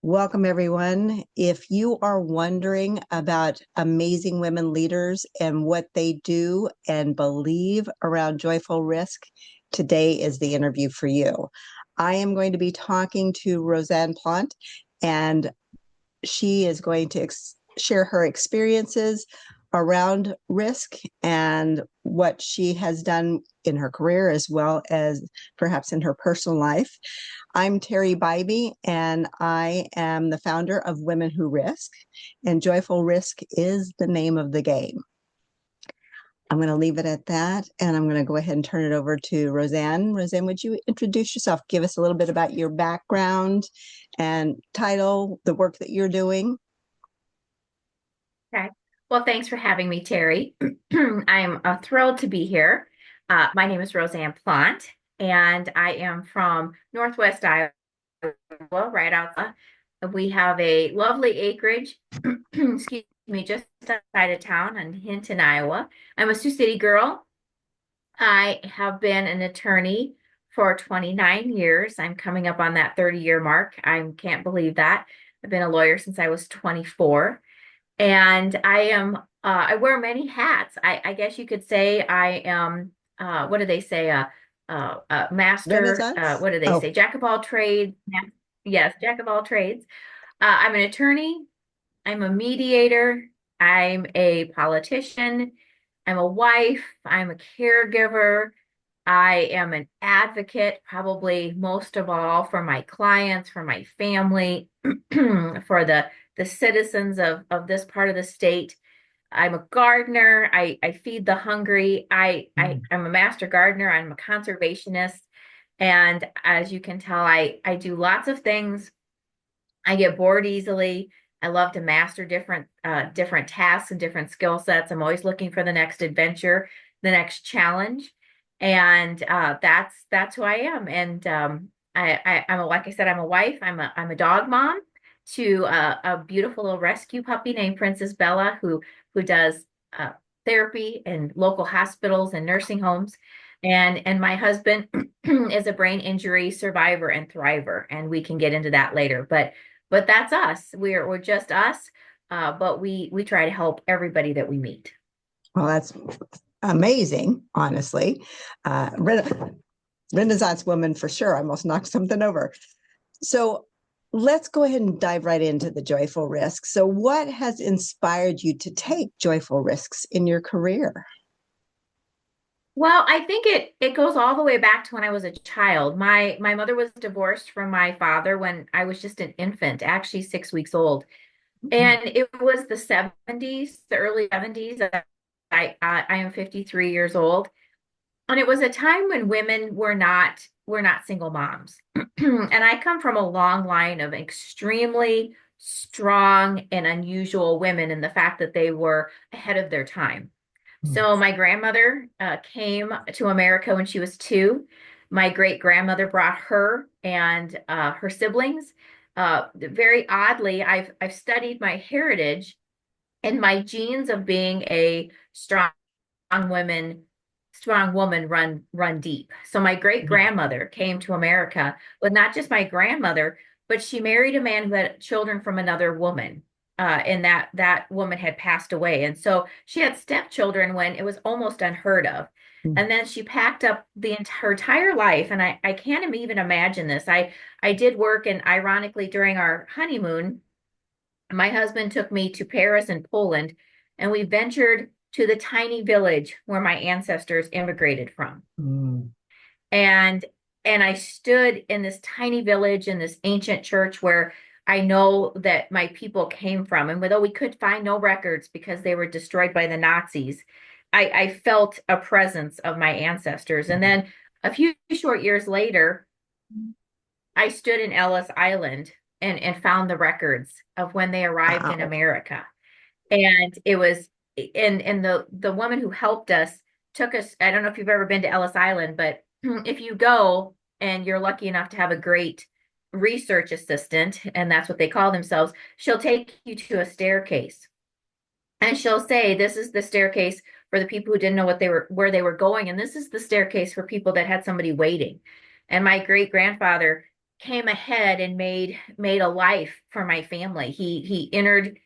Welcome, everyone. If you are wondering about amazing women leaders and what they do and believe around joyful risk, today is the interview for you. I am going to be talking to Rosanne Plante, and she is going to share her experiences around risk and what she has done in her career as well as perhaps in her personal life. I'm Teri Bybee, and I am the founder of Women Who Risk, and Joyful Risk is the name of the game. I'm going to leave it at that, and I'm going to go ahead and turn it over to Rosanne. Rosanne, would you introduce yourself? Give us a little bit about your background and title, the work that you're doing. Okay. Well, thanks for having me, Teri. I'm thrilled to be here. My name is Rosanne Plante, and I am from Northwest Iowa, right outside. We have a lovely acreage, excuse me, just outside of town in Hinton, Iowa. I'm a Sioux City girl. I have been an attorney for 29 years. I'm coming up on that 30-year mark. I can't believe that. I've been a lawyer since I was 24. And I wear many hats. I guess you could say I am, what do they say? Master, Renaissance? what do they Oh, say? Jack of all trades. Yes, jack of all trades. I'm an attorney. I'm a mediator. I'm a politician. I'm a wife. I'm a caregiver. I am an advocate, probably most of all for my clients, for my family, for the citizens of this part of the state. I'm a gardener. I feed the hungry. I'm a master gardener. I'm a conservationist. And as you can tell, I do lots of things. I get bored easily. I love to master different tasks and different skill sets. I'm always looking for the next adventure, the next challenge, and that's who I am. And like I said, I'm a wife. I'm a dog mom to a beautiful little rescue puppy named Princess Bella, who does uh, therapy in local hospitals and nursing homes. And my husband is a brain injury survivor and thriver, and we can get into that later. But that's us. We're just us. But we try to help everybody that we meet. well, that's amazing, honestly. Renaissance woman for sure. I almost knocked something over. So let's go ahead and dive right into the joyful risk. So, what has inspired you to take joyful risks in your career? Well, I think it goes all the way back to when I was a child. My mother was divorced from my father when I was just an infant, actually 6 weeks old. And it was the 70s, the early 70s. I am 53 years old. And it was a time when women were not single moms. And I come from a long line of extremely strong and unusual women in the fact that they were ahead of their time. So my grandmother came to America when she was 2. My great grandmother brought her and her siblings. Very oddly, I've studied my heritage and my genes of being a woman, strong woman run deep. So my great grandmother came to America with not just my grandmother, but she married a man who had children from another woman. And that woman had passed away. And so she had stepchildren when it was almost unheard of. And then she packed up her entire life. And I can't even imagine this. I did work, and ironically, during our honeymoon, my husband took me to Paris and Poland, and we ventured to the tiny village where my ancestors immigrated from. Mm. And and I stood in this tiny village in this ancient church where I know that my people came from. And although we could find no records because they were destroyed by the Nazis, I felt a presence of my ancestors. And then a few short years later, I stood in Ellis Island and found the records of when they arrived in Wow. America. And it was and the woman who helped us took us. I don't know if you've ever been to Ellis Island, but if you go and you're lucky enough to have a great research assistant, and that's what they call themselves, she'll take you to a staircase. And she'll say, this is the staircase for the people who didn't know where they were going, and this is the staircase for people that had somebody waiting. And my great grandfather came ahead and made a life for my family. He entered.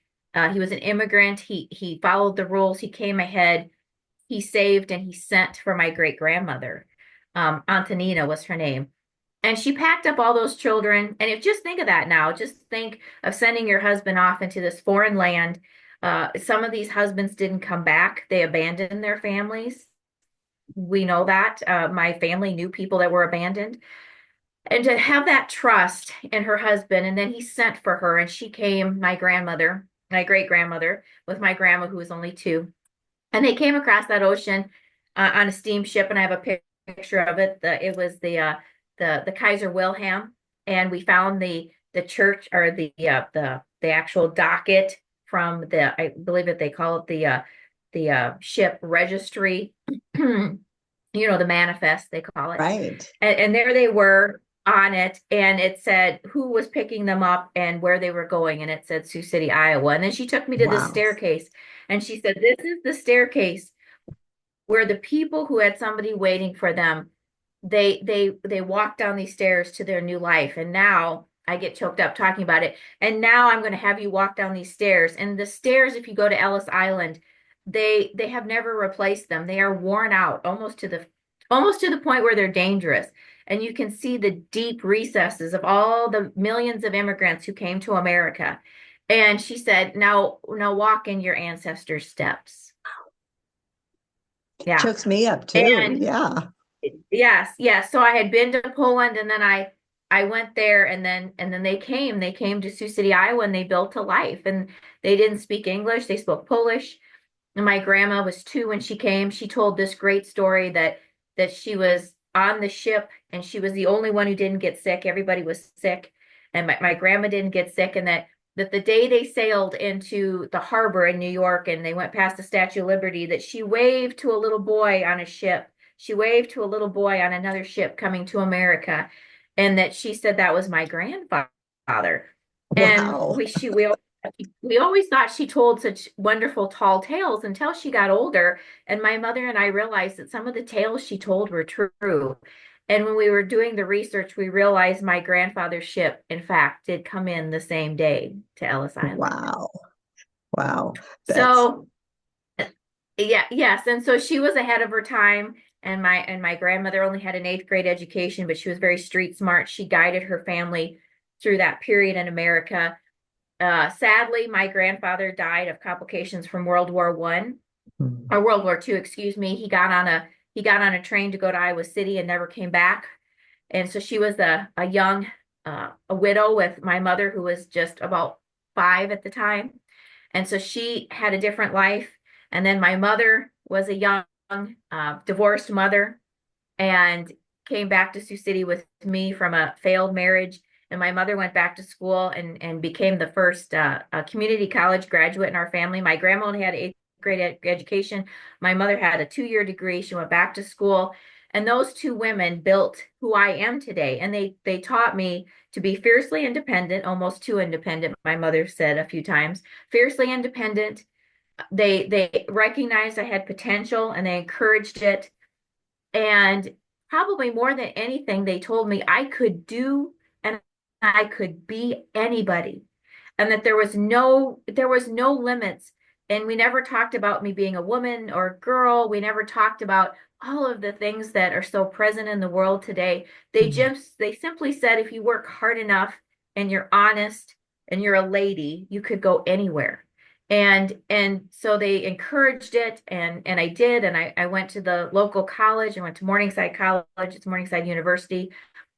He was an immigrant. He followed the rules. He came ahead. He saved and he sent for my great grandmother. Antonina was her name. And she packed up all those children. And if just think of that now, just think of sending your husband off into this foreign land. Some of these husbands didn't come back. They abandoned their families. We know that. My family knew people that were abandoned. And to have that trust in her husband, and then he sent for her, and she came, my grandmother, my great grandmother, with my grandma, who was only two. And they came across that ocean on a steamship, and I have a picture of it. It was the Kaiser Wilhelm, and we found the church or the actual docket from the, I believe that they call it the ship registry, the manifest they call it. Right. And there they were on it, and it said who was picking them up and where they were going, and it said Sioux City, Iowa. And then she took me to the Wow. staircase, and she said, "This is the staircase where the people who had somebody waiting for them, they walked down these stairs to their new life. And now I get choked up talking about it. And now I'm going to have you walk down these stairs. And the stairs, if you go to Ellis Island, they have never replaced them. They are worn out almost to the point where they're dangerous. And you can see the deep recesses of all the millions of immigrants who came to America." And she said, now walk in your ancestors' steps. Yeah. Chokes me up too. And Yeah. yes, yes. So I had been to Poland, and then I went there, and then they came to Sioux City, Iowa, and they built a life. And they didn't speak English, they spoke Polish. And my grandma was two when she came. She told this great story that she was on the ship, and she was the only one who didn't get sick. Everybody was sick, and my grandma didn't get sick. And that the day they sailed into the harbor in New York and they went past the Statue of Liberty, that she waved to a little boy on a ship. She waved to a little boy on another ship coming to America, and that she said that was my grandfather. And Wow. we always thought she told such wonderful tall tales until she got older. And my mother and I realized that some of the tales she told were true. And when we were doing the research, we realized my grandfather's ship, in fact, did come in the same day to Ellis Island. Wow. Wow. That's So, yeah, yes. And so she was ahead of her time. And my grandmother only had an eighth grade education, but she was very street smart. She guided her family through that period in America. Sadly, my grandfather died of complications from World War I, or World War II, excuse me. He got on a train to go to Iowa City and never came back. And so she was a young a widow with my mother, who was just about five at the time. And so she had a different life. And then my mother was a young divorced mother, and came back to Sioux City with me from a failed marriage. And my mother went back to school and became the first community college graduate in our family. My grandma only had eighth grade education. My mother had a 2-year degree. She went back to school. And those two women built who I am today. And they taught me to be fiercely independent, almost too independent, my mother said a few times. Fiercely independent. They recognized I had potential, and they encouraged it. And probably more than anything, they told me I could do and I could be anybody, and that there was no limits. And we never talked about me being a woman or a girl. We never talked about all of the things that are so present in the world today. They simply said if you work hard enough and you're honest and you're a lady, you could go anywhere. And so they encouraged it, and I did. And I went to the local college. I went to Morningside College. It's Morningside University.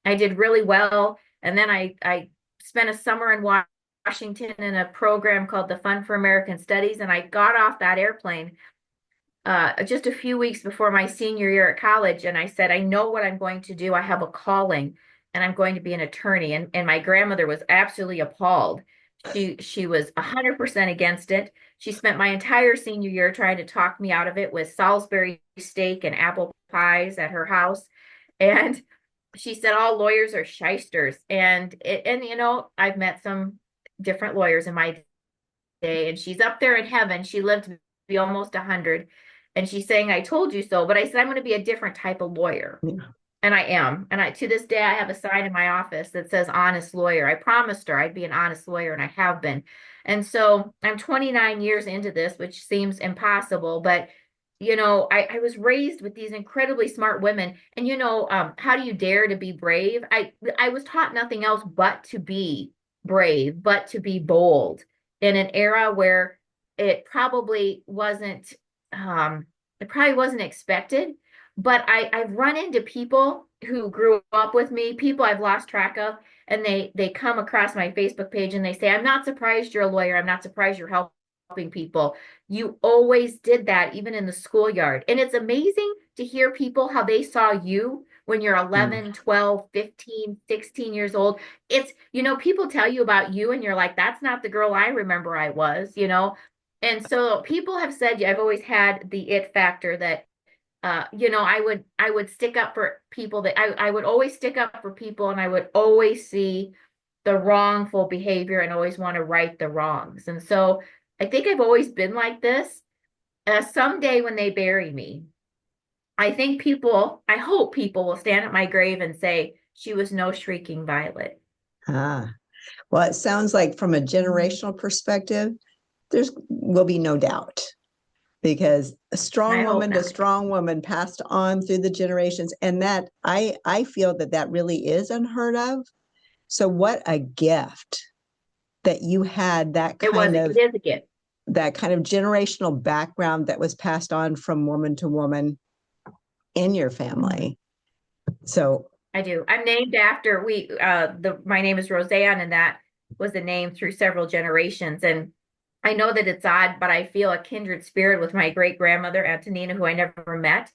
I did really well. And then I spent a summer in Washington in a program called the Fund for American Studies. And I got off that airplane just a few weeks before my senior year at college. And I said, I know what I'm going to do. I have a calling, and I'm going to be an attorney. And my grandmother was absolutely appalled. She was 100% against it. She spent my entire senior year trying to talk me out of it with Salisbury steak and apple pies at her house. And she said all lawyers are shysters. And I've met some different lawyers in my day, and she's up there in heaven. She lived to be almost 100, and she's saying, I told you so. But I said, I'm going to be a different type of lawyer. yeah. And I am. And I to this day I have a sign in my office that says honest lawyer. I promised her I'd be an honest lawyer and I have been. And so I'm 29 years into this, which seems impossible, but I was raised with these incredibly smart women. And how do you dare to be brave? I was taught nothing else but to be brave, but to be bold in an era where it probably wasn't it probably wasn't expected. But I've run into people who grew up with me, people I've lost track of, and they come across my Facebook page and they say, I'm not surprised you're a lawyer. I'm not surprised you're helping people. You always did that, even in the schoolyard. And it's amazing to hear people how they saw you when you're Mm. 11, 12, 15, 16 years old. People tell you about you and you're like, that's not the girl I remember I was. And so people have said I've always had the it factor that I would stick up for people that I would always stick up for people and I would always see the wrongful behavior and always want to right the wrongs. And so I think I've always been like this. Someday when they bury me, I hope people will stand at my grave and say, she was no shrieking violet. Ah, well, it sounds like from a generational perspective, there's will be no doubt because a strong I hope woman to not. strong woman passed on through the generations, and that I feel that that really is unheard of. So what a gift that you had It is a gift. that kind of generational background that was passed on from woman to woman in your Mhm. family. So, I do. I'm named after my name is Roseanne, and that was the name through several generations. And I know that it's odd, but I feel a kindred spirit with my great grandmother, Antonina, who I never met.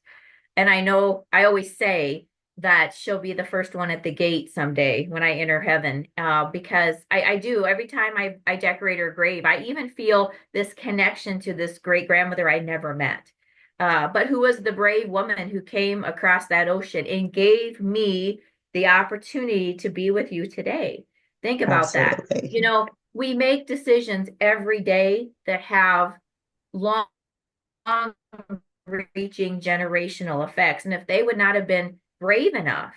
And I know I always say that she'll be the first one at the gate someday when I enter heaven, because I do. Every time I decorate her grave, I even feel this connection to this great grandmother I never met, but who was the brave woman who came across that ocean and gave me the opportunity to be with you today. Think about that. absolutely. We make decisions every day that have long reaching generational effects. And if they would not have been brave enough,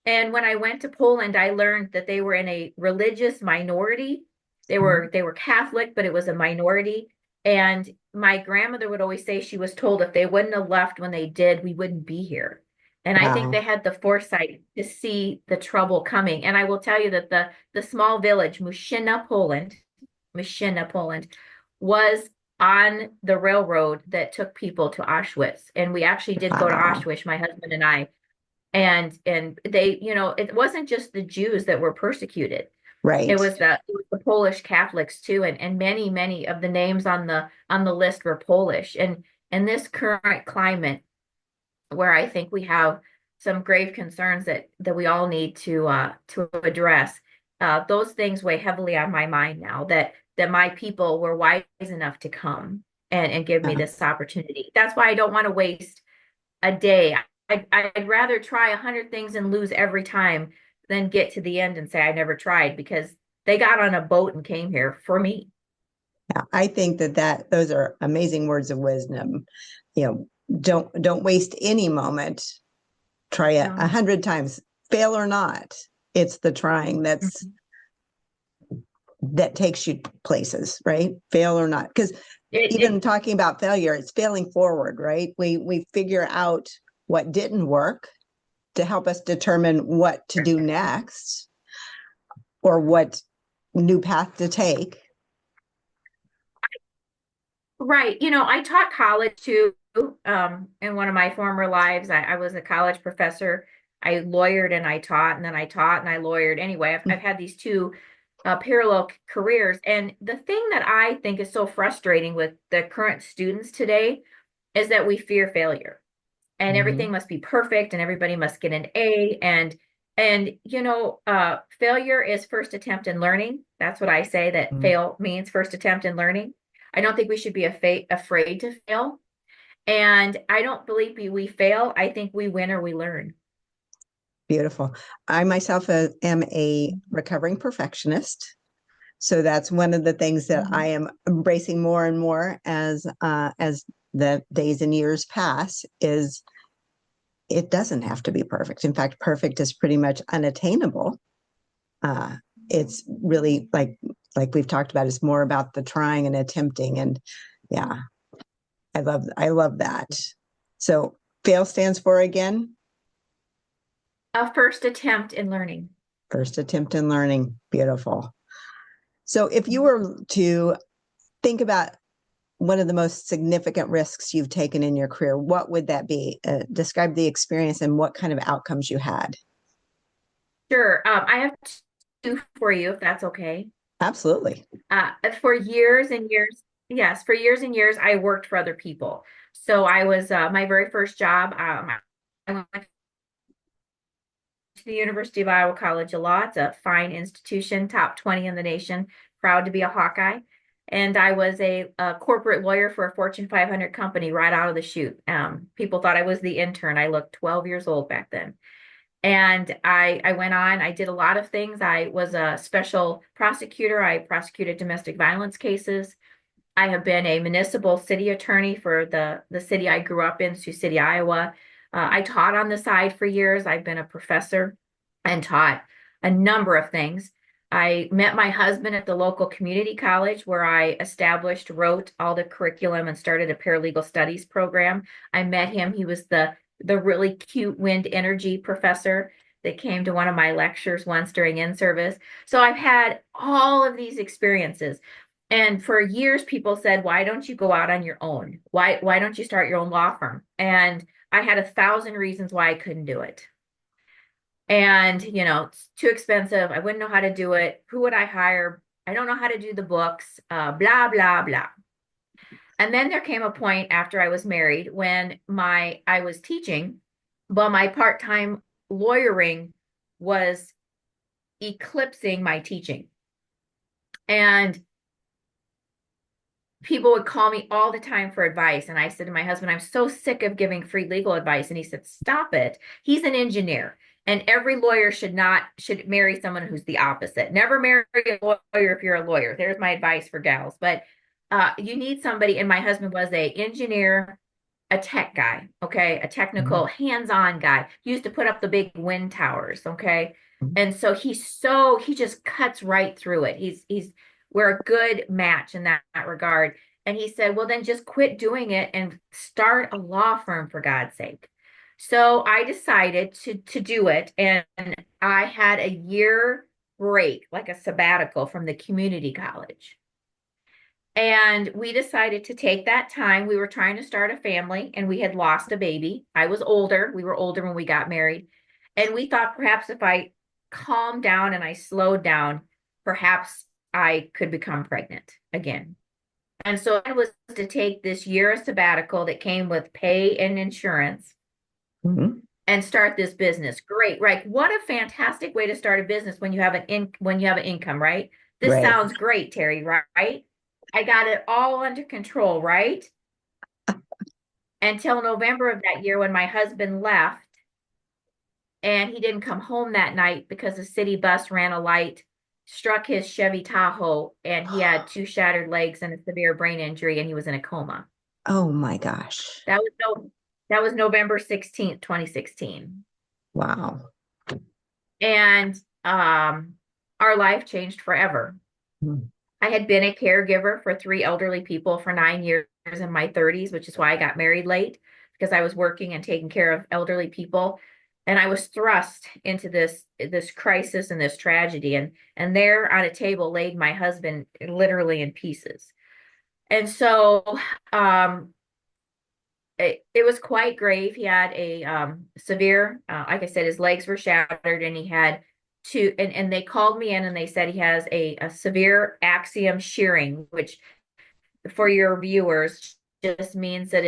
and when I went to Poland, I learned that they were in a religious minority. They were Catholic, but it was a minority. And my grandmother would always say she was told if they wouldn't have left when they did, we wouldn't be here. And I think Wow. they had the foresight to see the trouble coming. And I will tell you that the small village, Muszyna, Poland, was on the railroad that took people to Auschwitz. And we actually did go to Wow. Auschwitz, my husband and I. And they, it wasn't just the Jews that were persecuted. It Right. was the Polish Catholics too, and many of the names on the list were Polish. And in this current climate, where I think we have some grave concerns that we all need to address. Those things weigh heavily on my mind now that my people were wise enough to come and give me Yeah, this opportunity. That's why I don't want to waste a day. I'd rather try 100 things and lose every time than get to the end and say I never tried because they got on a boat and came here for me. yeah. I think that those are amazing words of wisdom. You know, don't waste any moment. Try it a No. hundred times, fail or not. It's the trying Mhm. that takes you places, right? Fail or not, because even It talking about failure, it's failing forward, right? We figure out what didn't work to help us determine what to do next or what new path to take. Right. I taught college too. In one of my former lives, I was a college professor. I lawyered and I taught, and then I taught and I lawyered. Anyway, I've had these two parallel careers. And the thing that I think is so frustrating with the current students today is that we fear failure and everything Mhm. must be perfect and everybody must get an A. And failure is first attempt in learning. That's what I say, that fail means first attempt in learning. I don't think we should be afraid to fail. And I don't believe we fail. I think we win or we learn. Beautiful. I myself am a recovering perfectionist. So that's one of the things that I Mhm. am embracing more and more as the days and years pass is it doesn't have to be perfect. In fact, perfect is pretty much unattainable. Uh, it's really like we've talked about, it's more about the trying and attempting. And yeah, I love that. So fail stands for again? A first attempt in learning. First attempt in learning. Beautiful. So if you were to think about one of the most significant risks you've taken in your career, what would that be? Describe the experience and what kind of outcomes you had. Sure. I have two for you, if that's okay. Absolutely. For years and years, yes, for years and years, I worked for other people. So I was my very first job. I went to the University of Iowa College of Law. It's a fine institution, top 20 in the nation. Proud to be a Hawkeye. And I was a corporate lawyer for a Fortune 500 company right out of the chute. People thought I was the intern. I looked 12 years old back then. And I went on, I did a lot of things. I was a special prosecutor. I prosecuted domestic violence cases. I have been a municipal city attorney for the city I grew up in, Sioux City, Iowa. I taught on the side for years. I've been a professor and taught a number of things. I met my husband at the local community college where I established, wrote all the curriculum and started a paralegal studies program. I met him. He was the really cute wind energy professor that came to one of my lectures once during in-service. So I've had all of these experiences. And for years, people said, why don't you go out on your own? Why don't you start your own law firm? And I had 1,000 reasons why I couldn't do it. And, it's too expensive. I wouldn't know how to do it. Who would I hire? I don't know how to do the books, blah, blah, blah. And then there came a point after I was married when I was teaching, but my part-time lawyering was eclipsing my teaching. And people would call me all the time for advice. And I said to my husband, I'm so sick of giving free legal advice. And he said, stop it. He's an engineer. And every lawyer should marry someone who's the opposite. Never marry a lawyer if you're a lawyer. There's my advice for gals. But you need somebody, and my husband was a engineer, a tech guy, okay, a technical, hands-on guy. He used to put up the big wind towers, okay. And so he just cuts right through it. We're a good match in that regard. And he said, well, then just quit doing it and start a law firm for God's sake. So I decided to do it. And I had a year break, like a sabbatical from the community college. And we decided to take that time. We were trying to start a family and we had lost a baby. I was older. We were older when we got married. And we thought perhaps if I calmed down and I slowed down, perhaps I could become pregnant again. And so I was to take this year of sabbatical that came with pay and insurance and start this business. Great, right? What a fantastic way to start a business when you have an income, right? This Right. sounds great, Teri, right? I got it all under control, right? Until November of that year when my husband left and he didn't come home that night because the city bus ran a light, struck his Chevy Tahoe, and he had two shattered legs and a severe brain injury, and he was in a coma. Oh my gosh. That was November 16th, 2016. Wow. And our life changed forever. I had been a caregiver for 3 elderly people for 9 years in my 30s, which is why I got married late, because I was working and taking care of elderly people. And I was thrust into this crisis and this tragedy. And there on a table laid my husband literally in pieces. And so it was quite grave. He had a severe, like I said, his legs were shattered and he had and they called me in and they said he has a severe axiom shearing, which for your viewers just means that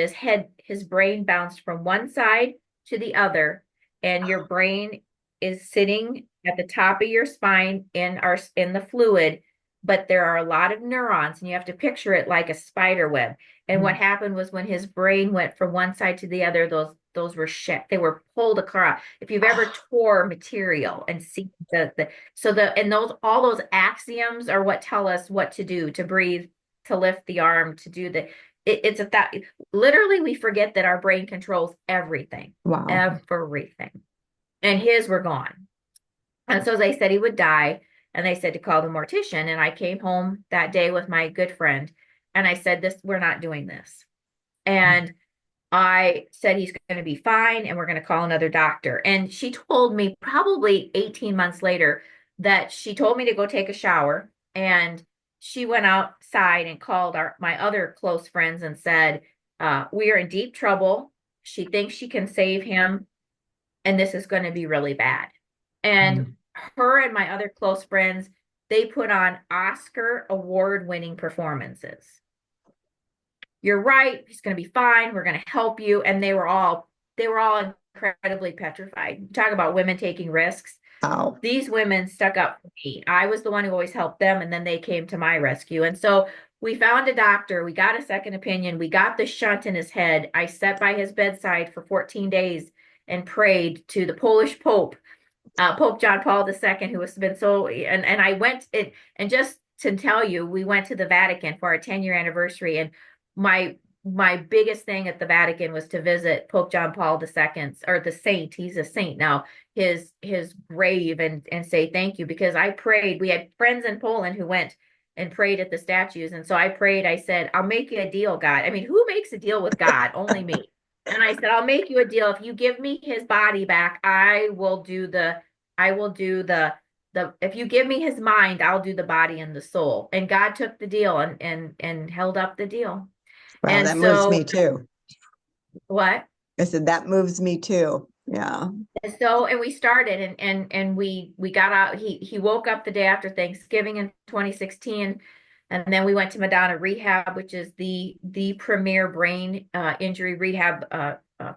his brain bounced from one side to the other, and your brain is sitting at the top of your spine in the fluid, but there are a lot of neurons, and you have to picture it like a spider web. And what happened was when his brain went from one side to the other, those were they were pulled across. If you've ever tore material and see all those axioms are what tell us what to do, to breathe, to lift the arm, to do it's a that literally we forget that our brain controls everything, Wow. everything. And his were gone. And so they said he would die. And they said to call the mortician. And I came home that day with my good friend. And I said, we're not doing this. And I said, he's going to be fine. And we're going to call another doctor. And she told me probably 18 months later that she told me to go take a shower. And she went outside and called my other close friends and said, we are in deep trouble. She thinks she can save him. And this is going to be really bad. And Mm. her and my other close friends, they put on Oscar award winning performances. You're right, he's going to be fine, we're going to help you. And they were all incredibly petrified. Talk about women taking risks. Wow. These women stuck up for me. I was the one who always helped them, and then they came to my rescue. And so we found a doctor, we got a second opinion, we got the shunt in his head. I sat by his bedside for 14 days and prayed to the Polish Pope, Pope John Paul II, who has been so, and I went it, and just to tell you, we went to the Vatican for our 10-year anniversary, and my my biggest thing at the Vatican was to visit Pope John Paul II, or the saint, he's a saint now, his grave, and say thank you, because I prayed. We had friends in Poland who went and prayed at the statues, and so I prayed. I said, I'll make you a deal, God. I mean, who makes a deal with God? Only me. And I said, I'll make you a deal. If you give me his body back, if you give me his mind, I'll do the body and the soul. And God took the deal and held up the deal. Wow, And that moves so me too. what? I said that moves me too. Yeah. And we started, and we got out. He woke up the day after Thanksgiving in 2016. And then we went to Madonna Rehab, which is the premier brain injury rehab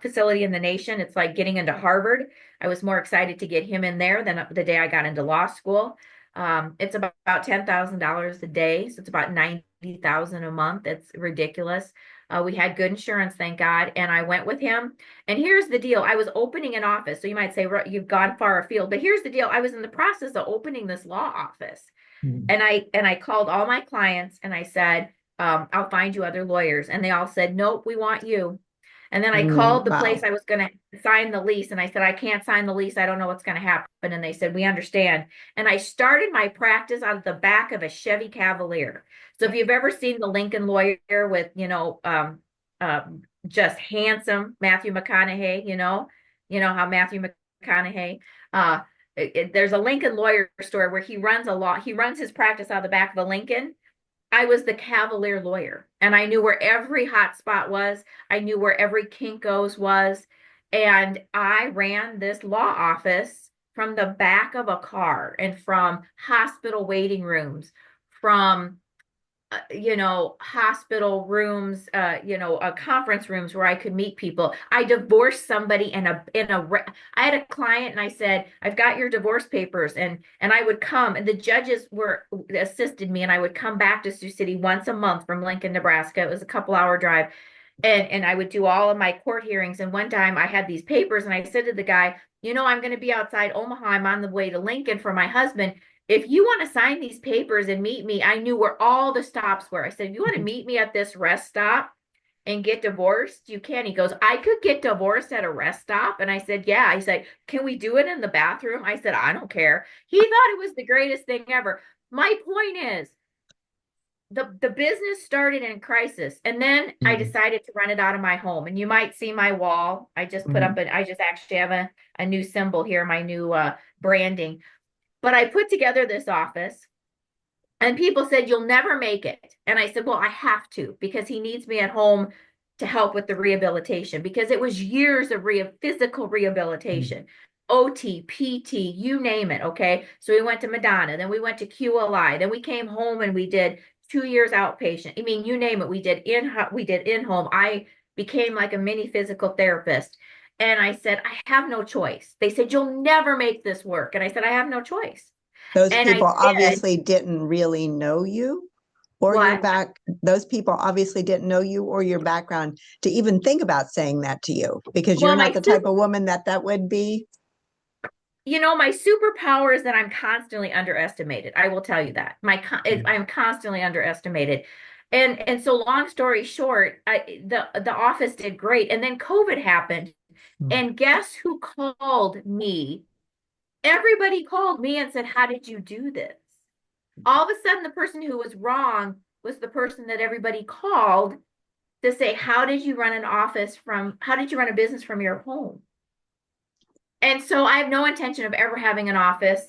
facility in the nation. It's like getting into Harvard. I was more excited to get him in there than the day I got into law school. It's about $10,000 a day, so it's about 90,000 a month. It's ridiculous. We had good insurance, thank God, and I went with him. And here's the deal: I was opening an office, so you might say you've gone far afield, but here's the deal: I was in the process of opening this law office. Mm. And I called all my clients and I said, I'll find you other lawyers. And they all said, nope, we want you. And then I called the place Wow. I was going to sign the lease, and I said, I can't sign the lease. I don't know what's going to happen. And they said, we understand. And I started my practice out of the back of a Chevy Cavalier. So if you've ever seen the Lincoln Lawyer with, uh, just handsome Matthew McConaughey, you know how Matthew McConaughey, uh, there's a Lincoln Lawyer store where he runs his practice out of the back of a Lincoln. I was the Cavalier lawyer, and I knew where every hot spot was. I knew where every Kinko's was. And I ran this law office from the back of a car, and from hospital waiting rooms, from hospital rooms, conference rooms where I could meet people. I divorced somebody I had a client, and I said, I've got your divorce papers, and I would come, and the judges were assisted me, and I would come back to Sioux City once a month from Lincoln, Nebraska. It was a couple-hour drive. And I would do all of my court hearings. And one time I had these papers, and I said to the guy, I'm going to be outside Omaha. I'm on the way to Lincoln for my husband. If you want to sign these papers and meet me, I knew where all the stops were. I said, if you want to meet me at this rest stop and get divorced, you can. He goes, I could get divorced at a rest stop. And I said, yeah. He said, can we do it in the bathroom? I said, I don't care. He thought it was the greatest thing ever. My point is, the business started in crisis, and then I Mm. decided to run it out of my home. And you might see my wall. I just put up Mm. I just actually have a new symbol here, my new branding. But I put together this office, and people said, you'll never make it. And I said, well, I have to, because he needs me at home to help with the rehabilitation, because it was years of physical Mm. rehabilitation, OT, PT, you name it. Okay. So we went to Madonna, then we went to QLI, then we came home and we did 2 years outpatient. I mean, you name it. We did in home. I became like a mini physical therapist. And I said, I have no choice. They said, you'll never make this work. And I said, I have no choice. Those And I people did. obviously didn't really know you or your What? back. Those people obviously didn't know you or your background to even think about saying that to you, because you're Well, not the type of woman that would be. my superpower is that I'm constantly underestimated. I will tell you that. I'm constantly underestimated. And so long story short, the office did great. And then COVID happened. Mm. And guess who called me? Everybody called me and said, "How did you do this?" All of a sudden, the person who was wrong was the person that everybody called to say, how did you run a business from your home? And so I have no intention of ever having an office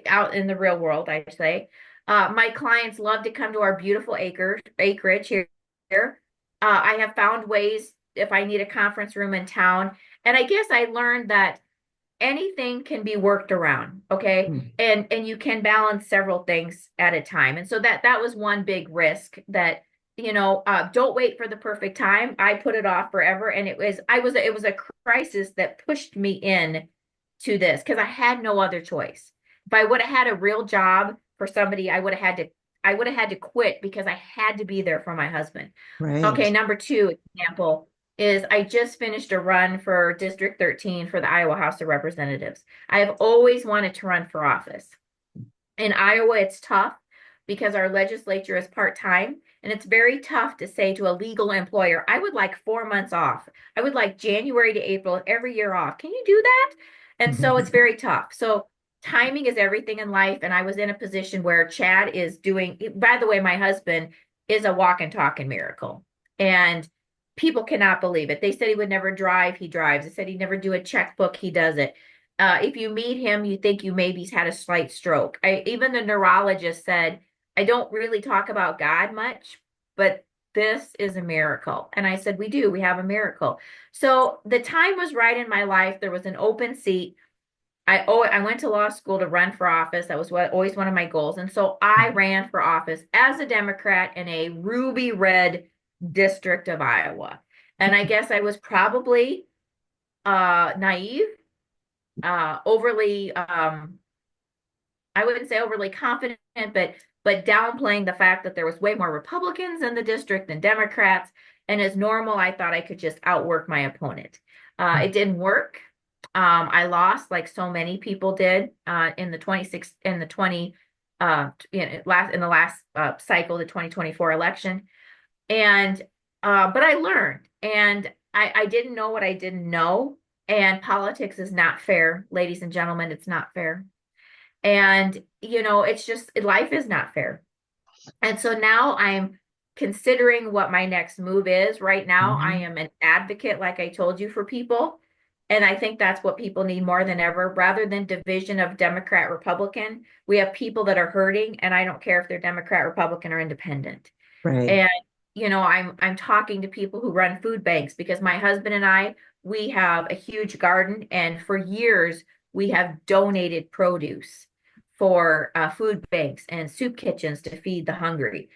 out in the real world, I say. My clients love to come to our beautiful acreage here. I have found ways if I need a conference room in town. And I guess I learned that anything can be worked around, okay? Mm. And you can balance several things at a time. And so that was one big risk that, don't wait for the perfect time. I put it off forever, and it was a crisis that pushed me in to this because I had no other choice. If I would have had a real job for somebody, I would have had to quit because I had to be there for my husband. Right. Okay, number two example is I just finished a run for District 13 for the Iowa House of Representatives. I have always wanted to run for office. In Iowa, it's tough because our legislature is part-time, and it's very tough to say to a legal employer, I would like 4 months off. I would like January to April every year off. Can you do that? And so it's very tough. So timing is everything in life. And I was in a position where Chad is doing, by the way, my husband is a walk and talking miracle. And people cannot believe it. They said he would never drive, he drives. They said he'd never do a checkbook, he does it. If you meet him, you think you maybe he's had a slight stroke. Even the neurologist said, I don't really talk about God much, but this is a miracle. And I said, we do, we have a miracle. So the time was right in my life. There was an open seat. I went to law school to run for office. That was always one of my goals. And so I ran for office as a Democrat in a ruby red district of Iowa. And I guess I was probably naive, overly I wouldn't say overly confident, but downplaying the fact that there was way more Republicans in the district than Democrats. And as normal, I thought I could just outwork my opponent. It didn't work. I lost like so many people did in the 26 in the 20 in the last cycle, the 2024 election. And but I learned, and I didn't know what I didn't know. And politics is not fair, ladies and gentlemen. It's not fair. And, it's just life is not fair. And so now I'm considering what my next move is. Right now, I Mhm. am an advocate, like I told you, for people. And I think that's what people need more than ever. Rather than division of Democrat, Republican, we have people that are hurting, and I don't care if they're Democrat, Republican, or independent. Right. And I'm talking to people who run food banks because my husband and I, we have a huge garden, and for years we have donated produce for food banks and soup kitchens to feed the hungry.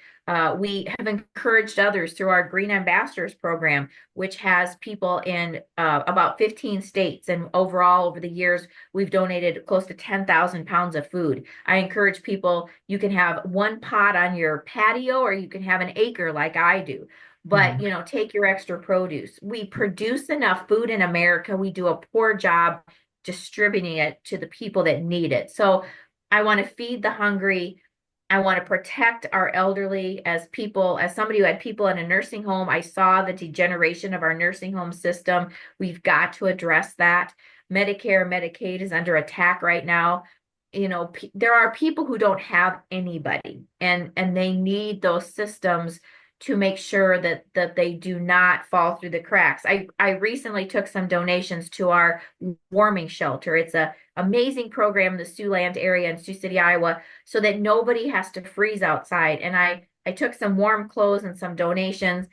We have encouraged others through our Green Ambassadors program, which has people in about 15 states. And overall, over the years, we've donated close to 10,000 pounds of food. I encourage people, you can have one pot on your patio, or you can have an acre like I do. But, Mhm. take your extra produce. We produce enough food in America. We do a poor job distributing it to the people that need it. So I want to feed the hungry. I want to protect our elderly as people, as somebody who had people in a nursing home. I saw the degeneration of our nursing home system. We've got to address that. Medicare, Medicaid is under attack right now. There are people who don't have anybody, and they need those systems to make sure that they do not fall through the cracks. I recently took some donations to our warming shelter. It's a amazing program in the Siouxland area in Sioux City, Iowa, so that nobody has to freeze outside. And I took some warm clothes and some donations,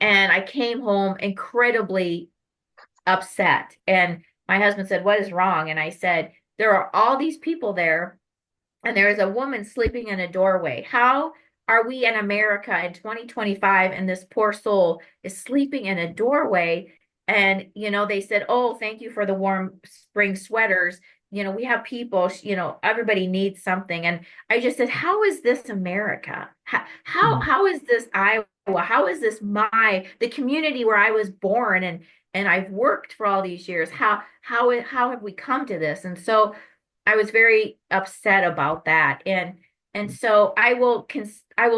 and I came home incredibly upset. And my husband said, "What is wrong?" And I said, "There are all these people there, and there is a woman sleeping in a doorway. How are we in America in 2025 and this poor soul is sleeping in a doorway?" And, they said, "Oh, thank you for the warm spring sweaters. We have people, everybody needs something." And I just said, how is this America? Mhm. How is this Iowa? How is this the community where I was born and I've worked for all these years? How have we come to this? And so I was very upset about that. And so I will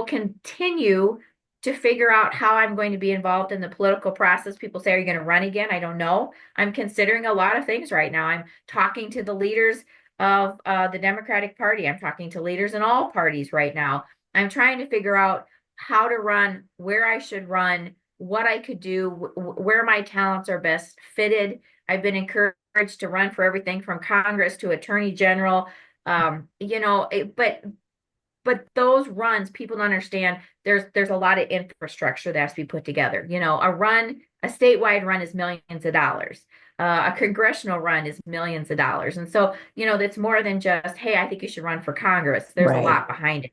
continue to figure out how I'm going to be involved in the political process. People say, are you going to run again? I don't know. I'm considering a lot of things right now. I'm talking to the leaders of the Democratic Party. I'm talking to leaders in all parties right now. I'm trying to figure out how to run, where I should run, what I could do, where my talents are best fitted. I've been encouraged to run for everything from Congress to Attorney General. But those runs, people don't understand. There's a lot of infrastructure that has to be put together. A statewide run is millions of dollars. A congressional run is millions of dollars. And so, that's more than just, hey, I think you should run for Congress. There's a Right. lot behind it.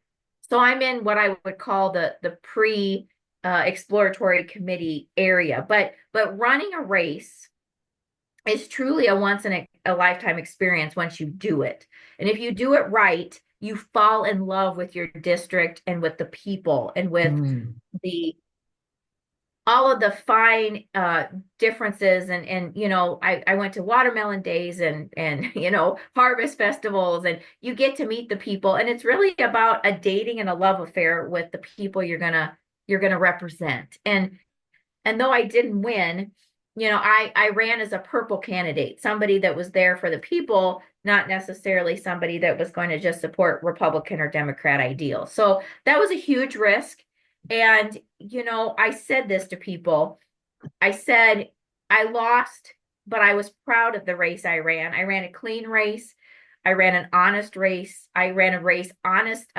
So I'm in what I would call the pre exploratory committee area. But running a race is truly a once in a lifetime experience once you do it. And if you do it right, you fall in love with your district and with the people and with Mm. the all of the fine differences and I went to watermelon days and harvest festivals, and you get to meet the people, and it's really about a dating and a love affair with the people you're gonna represent. And though I didn't win, I ran as a purple candidate, somebody that was there for the people, not necessarily somebody that was going to just support Republican or Democrat ideals. So that was a huge risk. And, I said this to people. I said, I lost, but I was proud of the race I ran. I ran a clean race. I ran an honest race. I ran a race honest,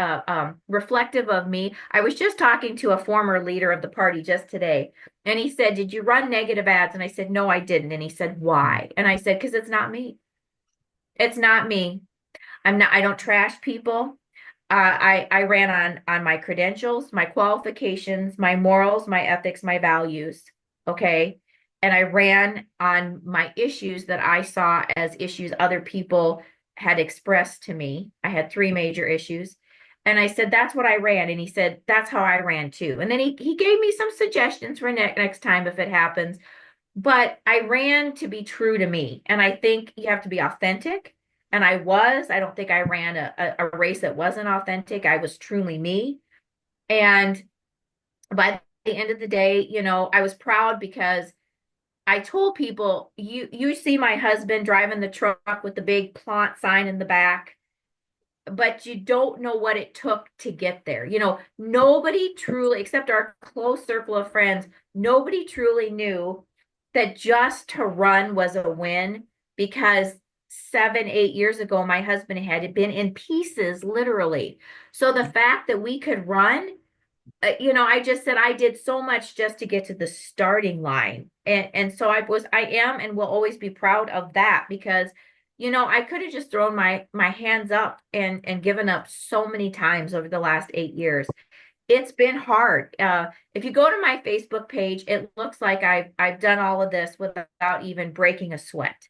reflective of me. I was just talking to a former leader of the party just today, and he said, "Did you run negative ads?" And I said, "No, I didn't." And he said, "Why?" And I said, "Because it's not me. It's not me. I don't trash people. I ran on my credentials, my qualifications, my morals, my ethics, my values. Okay. And I ran on my issues that I saw as issues other people had expressed to me. I had three major issues. And I said, that's what I ran. And he said, that's how I ran too. And then he gave me some suggestions for next time if it happens. But I ran to be true to me. And I think you have to be authentic. And I was. I don't think I ran a race that wasn't authentic. I was truly me. And by the end of the day, I was proud because I told people, you see my husband driving the truck with the big plant sign in the back, but you don't know what it took to get there. Nobody truly, except our close circle of friends, nobody truly knew that just to run was a win, because 7, 8 years ago, my husband had been in pieces, literally. So the fact that we could run, I just said I did so much just to get to the starting line. And so I am and will always be proud of that, because I could have just thrown my hands up and given up so many times over the last 8 years. It's been hard. If you go to my Facebook page, it looks like I've done all of this without even breaking a sweat.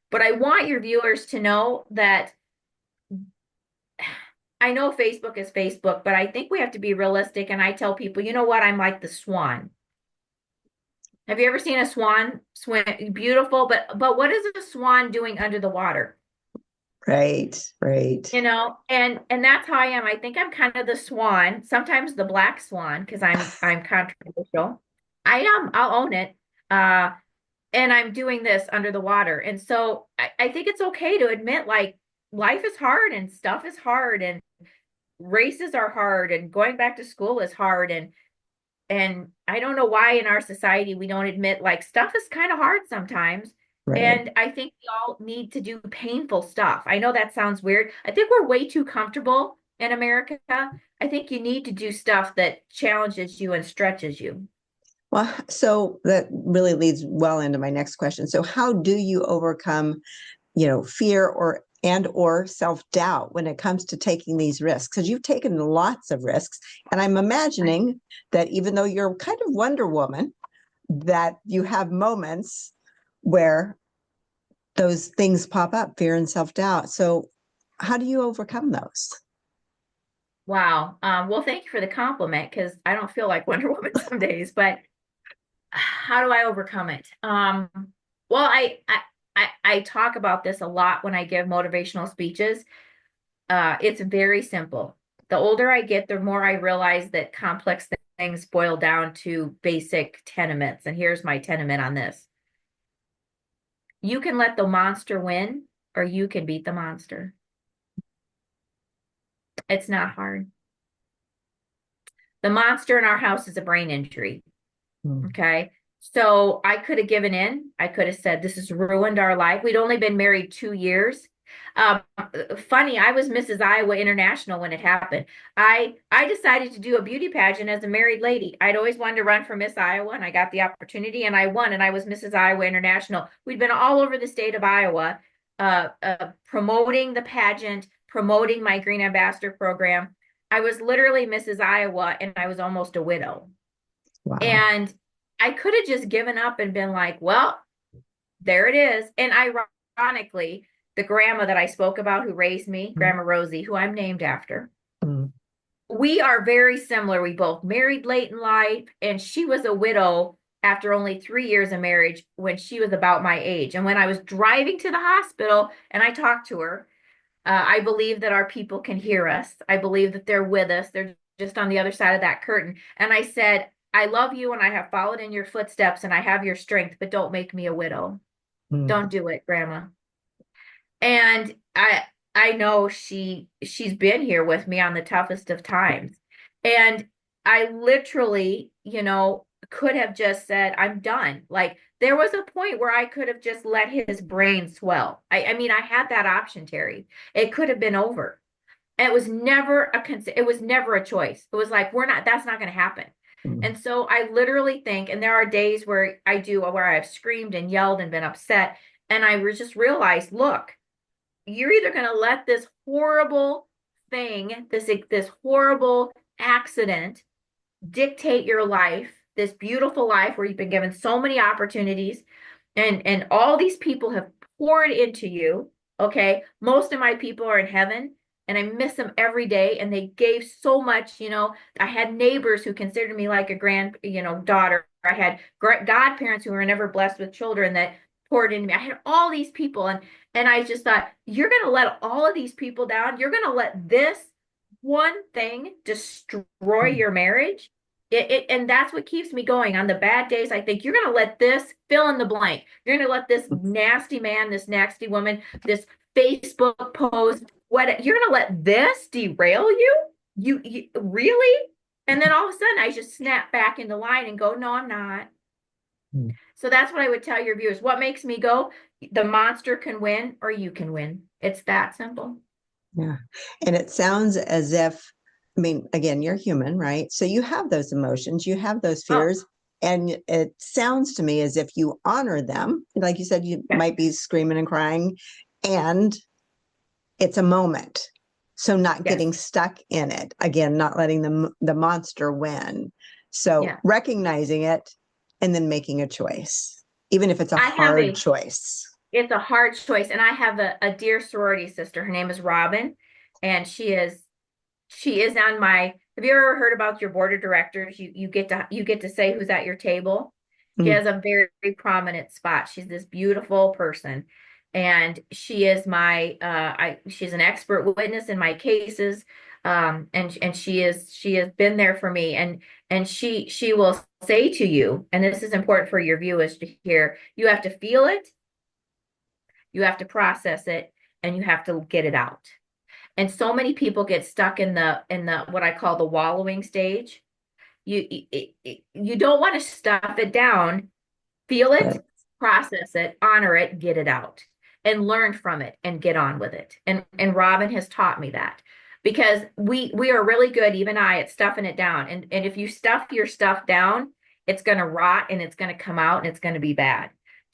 But I want your viewers to know that I know Facebook is Facebook, but I think we have to be realistic. And I tell people, you know what? I'm like the swan. Have you ever seen a swan swim? Beautiful, but what is a swan doing under the water? Right. Right. And that's how I am. I think I'm kind of the swan, sometimes the black swan, because I'm controversial. I am. I'll own it. Uh, and I'm doing this under the water. And so I think it's okay to admit, like, life is hard and stuff is hard and races are hard and going back to school is hard. And I don't know why in our society we don't admit, like, stuff is kind of hard sometimes. Right. And I think we all need to do painful stuff. I know that sounds weird. I think we're way too comfortable in America. I think you need to do stuff that challenges you and stretches you. Well, so that really leads well into my next question. So how do you overcome, fear or self-doubt when it comes to taking these risks? Because you've taken lots of risks. And I'm imagining that even though you're kind of Wonder Woman, that you have moments where those things pop up, fear and self-doubt. So how do you overcome those? Wow. Well, thank you for the compliment, because I don't feel like Wonder Woman some days, but how do I overcome it? Well, I talk about this a lot when I give motivational speeches. It's very simple. The older I get, the more I realize that complex things boil down to basic tenements. And here's my tenement on this. You can let the monster win, or you can beat the monster. It's not hard. The monster in our house is a brain injury. Mm. Okay. So I could have given in. I could have said, this has ruined our life. We'd only been married 2 years. Um, Funny, I was Mrs. Iowa International when it happened. I decided to do a beauty pageant as a married lady. I'd always wanted to run for Miss Iowa, and I got the opportunity, and I won, and I was Mrs. Iowa International. We'd been all over the state of Iowa, promoting the pageant, promoting my Green Ambassador program. I was literally Mrs. Iowa, and I was almost a widow. Wow. And I could have just given up and been like, well, there it is. And ironically, the grandma that I spoke about who raised me, Mm. Grandma Rosie, who I'm named after, Mm. we are very similar. We both married late in life, and she was a widow after only 3 years of marriage when she was about my age. And when I was driving to the hospital and I talked to her, I believe that our people can hear us. I believe that they're with us. They're just on the other side of that curtain. And I said, I love you and I have followed in your footsteps and I have your strength, but don't make me a widow. Mm. Don't do it, Grandma. And I know she's been here with me on the toughest of times. And I literally, could have just said, I'm done. Like there was a point where I could have just let his brain swell. I mean, I had that option, Teri. It could have been over. And it was never a choice. It was like, that's not going to happen. Mm. And so I literally think, and there are days where I've screamed and yelled and been upset. And I just realized, look, you're either going to let this horrible thing, this horrible accident dictate your life, this beautiful life where you've been given so many opportunities and all these people have poured into you. Okay. Most of my people are in heaven and I miss them every day. And they gave so much, I had neighbors who considered me like a daughter. I had godparents who were never blessed with children that poured into me. I had all these people and I just thought, you're going to let all of these people down. You're going to let this one thing destroy Mm. your marriage. And that's what keeps me going on the bad days. I think you're going to let this fill in the blank. You're going to let this nasty man, this nasty woman, this Facebook post, you're going to let this derail you? You really? And then all of a sudden I just snap back into line and go, no, I'm not. Mm. So that's what I would tell your viewers. What makes me go? The monster can win or you can win. It's that simple. Yeah. And it sounds as if, I mean, again, you're human, right? So you have those emotions, you have those Oh, fears. And it sounds to me as if you honor them. Like you said, you yes. might be screaming and crying, and it's a moment. So not Yes. getting stuck in it. Again, not letting the monster win. So Yes. recognizing it and then making a choice, even if it's a I have hard a choice. It's a hard choice. And I have a dear sorority sister. Her name is Robin. And she is on my, have you ever heard about your board of directors? You get to say who's at your table. She Mm. has a very, very prominent spot. She's this beautiful person. And she is she's an expert witness in my cases. And she has been there for me. And she will say to you, and this is important for your viewers to hear, you have to feel it, you have to process it, and you have to get it out. And so many people get stuck in the what I call the wallowing stage. You don't want to stuff it down. Feel it, Right. process it, honor it, get it out, and learn from it and get on with it. And Robin has taught me that because we are really good, even I, at stuffing it down. And if you stuff your stuff down, it's going to rot and it's going to come out and it's going to be bad.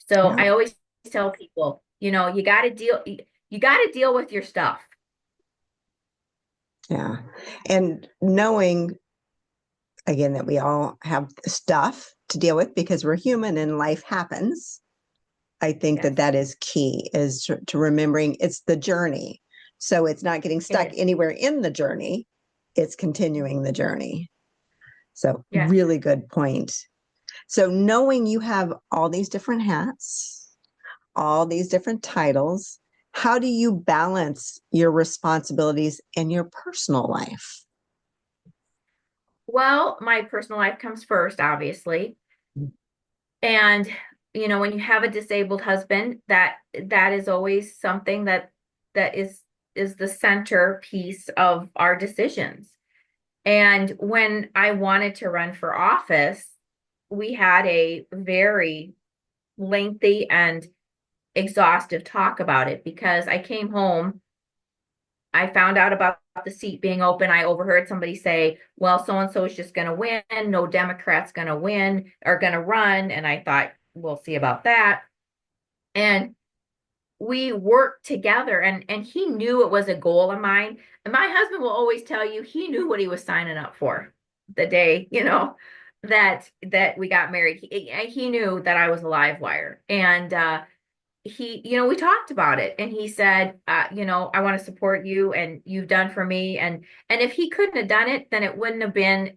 So Yeah. I always tell people, you got to deal with your stuff. Yeah. And knowing again that we all have stuff to deal with because we're human and life happens. I think that Yes, that is key, is to remembering it's the journey. So it's not getting it stuck is. anywhere in the journey, it's continuing the journey. So Yes. really good point. So knowing you have all these different hats, all these different titles, how do you balance your responsibilities in your personal life? Well, my personal life comes first, obviously. And when you have a disabled husband, that is always something that is the centerpiece of our decisions. And when I wanted to run for office, we had a very lengthy and exhaustive talk about it because I came home, I found out about the seat being open. I overheard somebody say, well, so and so is just going to win. No Democrat's going to win or going to run. And I thought, we'll see about that. And we worked together, and he knew it was a goal of mine. And my husband will always tell you he knew what he was signing up for the day, that we got married. He knew that I was a live wire. And we talked about it, and he said, I want to support you and you've done for me. And if he couldn't have done it, then it wouldn't have been,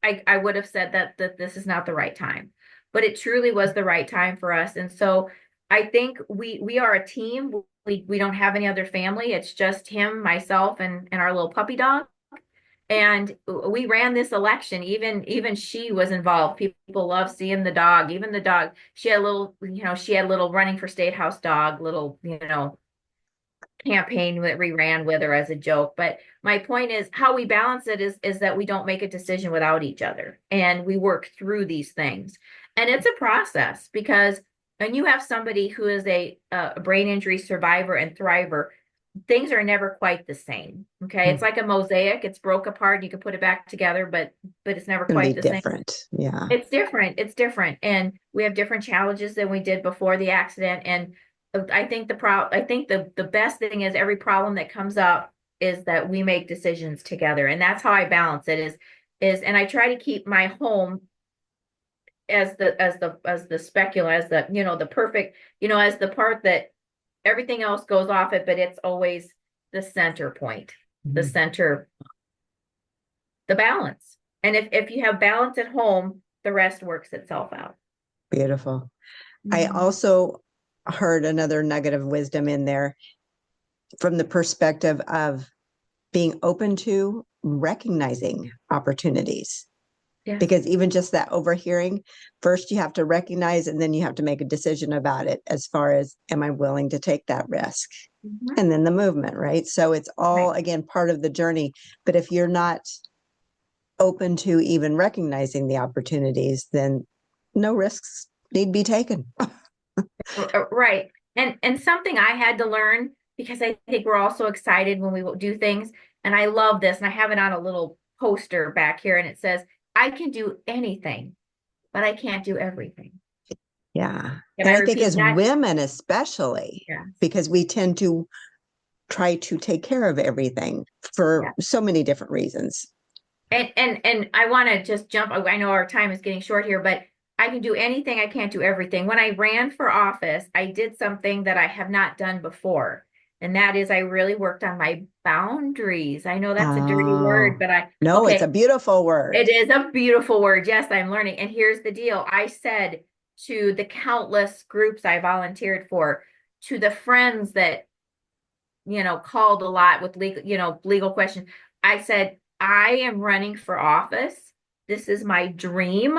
I would have said that this is not the right time, but it truly was the right time for us. And so I think we are a team. We don't have any other family. It's just him, myself, and our little puppy dog. And we ran this election. Even she was involved. People love seeing the dog. Even the dog, she had a little running for state house dog, little, campaign that we ran with her as a joke. But my point is how we balance it is that we don't make a decision without each other, and we work through these things. And it's a process because when you have somebody who is a brain injury survivor and thriver, things are never quite the same. Okay. It's like a mosaic. It's broke apart. You can put it back together, but it's never Can be quite the same. different. Yeah. It's different. It's different. And we have different challenges than we did before the accident. And I think the best thing is every problem that comes up is that we make decisions together. And that's how I balance it and I try to keep my home as the speculum, as the perfect, as the part that everything else goes off it, but it's always the center point, the Mhm. center, the balance. And if you have balance at home, the rest works itself out. Beautiful. I Mhm. also heard another nugget of wisdom in there from the perspective of being open to recognizing opportunities. Yes. Because even just that overhearing, first you have to recognize and then you have to make a decision about it as far as, am I willing to take that risk? Mhm. And then the movement, right? So it's all, Right. again, part of the journey. But if you're not open to even recognizing the opportunities, then no risks need be taken. Right. And something I had to learn because I think we're all so excited when we do things. And I love this. And I have it on a little poster back here, and it says, I can do anything, but I can't do everything. Yeah. Can And I I think repeat as that? women, especially, Yes. because we tend to try to take care of everything for Yeah. so many different reasons. And I want to just jump. I know our time is getting short here, but I can do anything. I can't do everything. When I ran for office, I did something that I have not done before. And that is I really worked on my boundaries. I know that's a dirty word, Oh, but no, it's a okay, beautiful word. it is a beautiful word. Yes, I'm learning. And here's the deal. I said to the countless groups I volunteered for, to the friends that called a lot with legal questions. I said, I am running for office. This is my dream.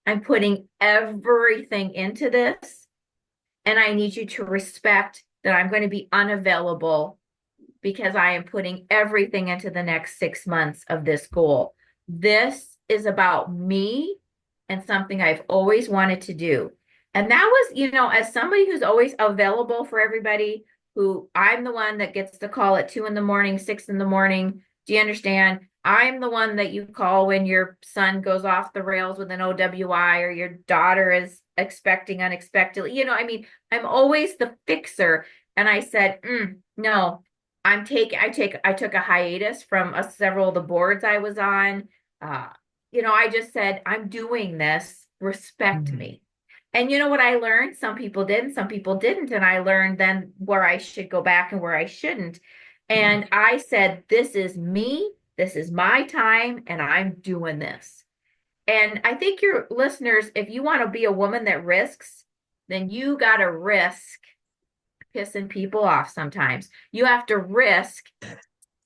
I'm putting everything into this. And I need you to respect that I'm going to be unavailable because I am putting everything into the next 6 months of this goal. This is about me and something I've always wanted to do. And that was, as somebody who's always available for everybody, who I'm the one that gets the call at 2 in the morning, 6 in the morning. Do you understand? I'm the one that you call when your son goes off the rails with an OWI or your daughter is expecting unexpectedly. I mean, I'm always the fixer. And I said, no, I took a hiatus from several of the boards I was on. Uh, I just said, I'm doing this, respect Mm. me. And you know what I learned? Some people did and some people didn't. And I learned then where I should go back and where I shouldn't. Yeah. And I said, this is me, this is my time, and I'm doing this. And I think your listeners, if you want to be a woman that risks, then you got to risk pissing people off sometimes. You have to risk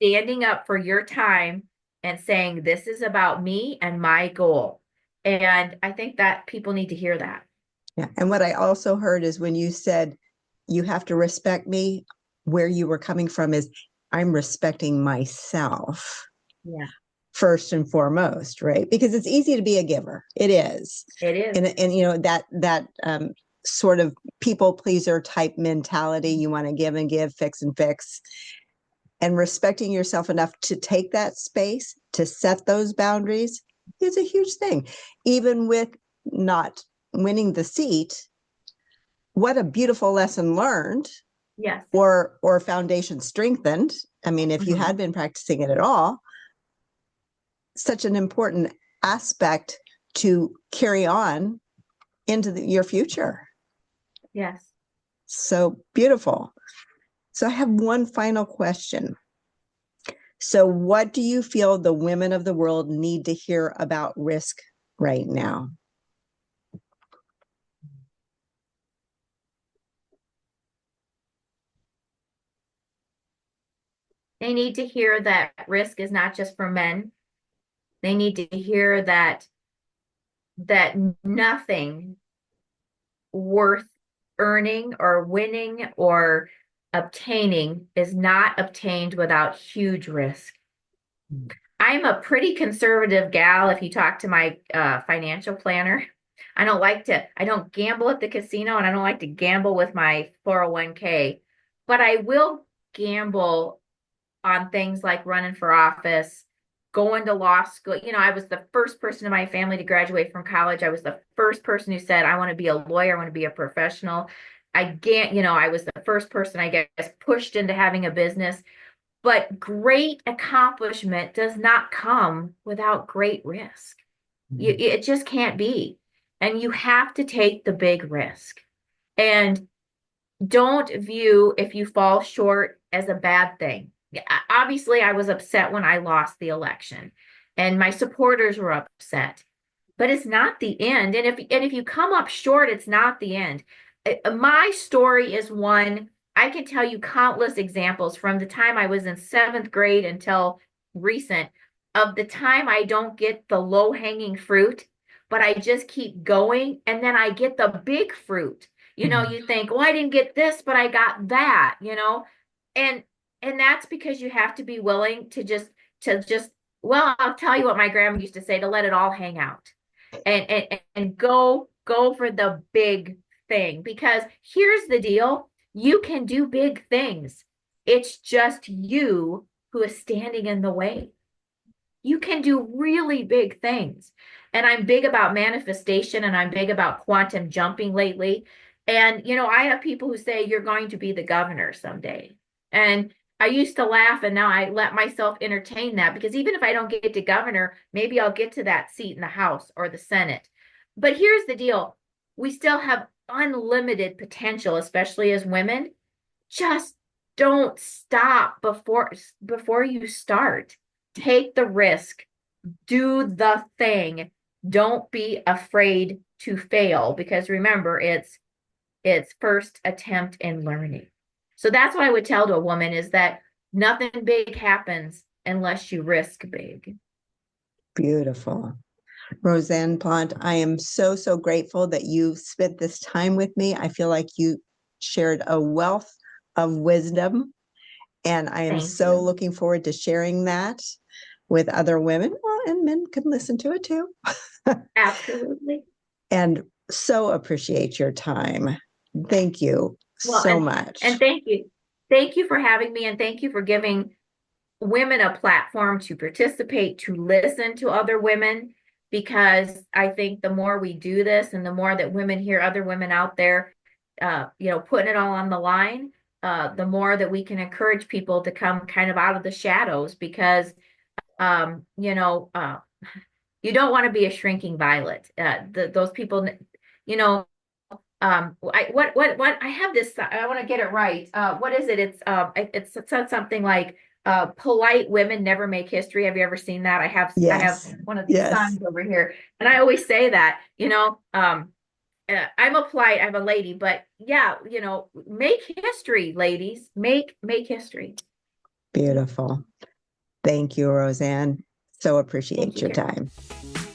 standing up for your time and saying, this is about me and my goal. And I think that people need to hear that. Yeah. And what I also heard is when you said you have to respect me, where you were coming from is I'm respecting myself Yeah, first and foremost, right? Because it's easy to be a giver. It is. it is. And you know, that sort of people pleaser type mentality, you want to give and give, fix and fix. And respecting yourself enough to take that space, to set those boundaries is a huge thing. Even with not winning the seat, what a beautiful lesson learned Yes. or foundation strengthened. I mean, if you Mhm. had been practicing it at all, such an important aspect to carry on into your future. Yes. So beautiful. So I have one final question. So what do you feel the women of the world need to hear about risk right now? They need to hear that risk is not just for men. They need to hear that nothing worth earning or winning or obtaining is not obtained without huge risk. I'm a pretty conservative gal if you talk to my financial planner. I don't gamble at the casino and I don't like to gamble with my 401k, but I will gamble on things like running for office, going to law school. You know, I was the first person in my family to graduate from college. I was the first person who said, I want to be a lawyer, I want to be a professional. I was the first person, I guess, pushed into having a business. But great accomplishment does not come without great risk. It just can't be. And you have to take the big risk. And don't view if you fall short as a bad thing. Obviously, I was upset when I lost the election, and my supporters were upset. But it's not the end. And if you come up short, it's not the end. My story is one I can tell you countless examples from the time I was in seventh grade until recent of the time I don't get the low hanging fruit, but I just keep going, and then I get the big fruit. You know, you think, well, I didn't get this, but I got that, and and that's because you have to be willing to just well, I'll tell you what my grandma used to say, to let it all hang out and go for the big thing, because here's the deal, you can do big things, it's just you who is standing in the way. You can do really big things. And I'm big about manifestation and I'm big about quantum jumping lately. And, I have people who say, you're going to be the governor someday. And I used to laugh, and now I let myself entertain that, because even if I don't get to governor, maybe I'll get to that seat in the House or the Senate. But here's the deal, we still have unlimited potential, especially as women. Just don't stop before you start. Take the risk, do the thing. Don't be afraid to fail, because remember, it's first attempt in learning. So that's what I would tell to a woman, is that nothing big happens unless you risk big. Beautiful. Rosanne Plante, I am so, so grateful that you spent this time with me. I feel like you shared a wealth of wisdom, and I am Thank so you. looking forward to sharing that with other women. Well, and men can listen to it too. Absolutely. And so appreciate your time. Thank you Well, so much. and thank you. Thank you for having me, and thank you for giving women a platform to participate, to listen to other women, because I think the more we do this and the more that women hear other women out there, putting it all on the line, the more that we can encourage people to come kind of out of the shadows, because, um, you know, uh, you don't want to be a shrinking violet. Those people, you know, I have this, I want to get it right. What is it? It said something like, polite women never make history. Have you ever seen that? I have Yes. one of these Yes. signs over here, and I always say that, I'm a polite, I'm a lady, but yeah, make history, ladies, make history. Beautiful. Thank you, Rosanne. So Thank appreciate you, your Carol. time.